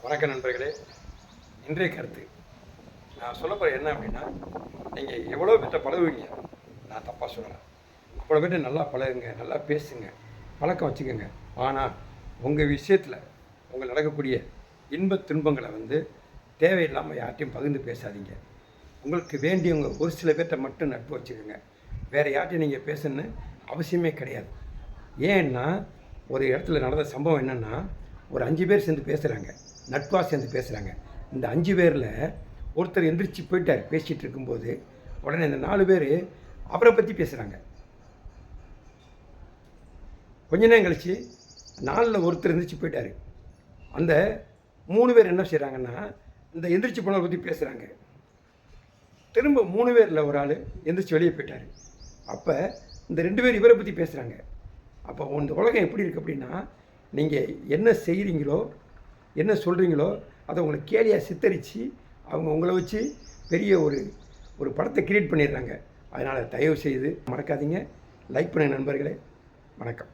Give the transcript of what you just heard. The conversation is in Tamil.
வணக்கம் நண்பர்களே. இன்றைய கருத்து நான் சொல்ல போகிற என்ன அப்படின்னா, நீங்கள் எவ்வளோ பேர்ட்ட பழகுவீங்க, நான் தப்பாக சொல்லலை. அவ்வளோ பேர்ட்ட நல்லா பழகுங்க, நல்லா பேசுங்க, பழக்கம் வச்சுக்கோங்க. ஆனால் உங்கள் விஷயத்தில் உங்கள் நடக்கக்கூடிய இன்பத் துன்பங்களை தேவையில்லாமல் யார்ட்டையும் பகிர்ந்து பேசாதீங்க. உங்களுக்கு வேண்டியவங்க ஒரு சில பேர்கிட்ட மட்டும் நட்பு வச்சுக்கோங்க. வேறு யார்ட்டையும் நீங்கள் பேசணுன்னு அவசியமே கிடையாது. ஏன்னா ஒரு இடத்துல நடந்த சம்பவம் என்னென்னா, ஒரு 5 பேர் சேர்ந்து பேசுகிறாங்க, நட்பாக சேர்ந்து பேசுகிறாங்க. இந்த 5 பேரில் ஒருத்தர் எந்திரிச்சு போயிட்டார். பேசிகிட்டு இருக்கும்போது உடனே இந்த 4 பேர் அவரை பற்றி பேசுகிறாங்க. கொஞ்ச நேரம் கழித்து 4ல் ஒருத்தர் எந்திரிச்சு போயிட்டார். அந்த 3 பேர் என்ன செய்கிறாங்கன்னா, இந்த எந்திரிச்சு போனவரை பற்றி பேசுகிறாங்க. திரும்ப 3 பேரில் ஒரு ஆள் எந்திரிச்சு வெளியே போயிட்டார். அப்போ இந்த 2 பேர் இவரை பற்றி பேசுகிறாங்க. அப்போ இந்த உலகம் எப்படி இருக்குது அப்படின்னா, நீங்கள் என்ன செய்கிறீங்களோ என்ன சொல்கிறீங்களோ அதை உங்களை கேலியாக சித்தரித்து அவங்க உங்களை வச்சு பெரிய ஒரு படத்தை கிரியேட் பண்ணிடுறாங்க. அதனால் தயவு செய்து மறக்காதீங்க. லைக் பண்ணுங்கள் நண்பர்களே. வணக்கம்.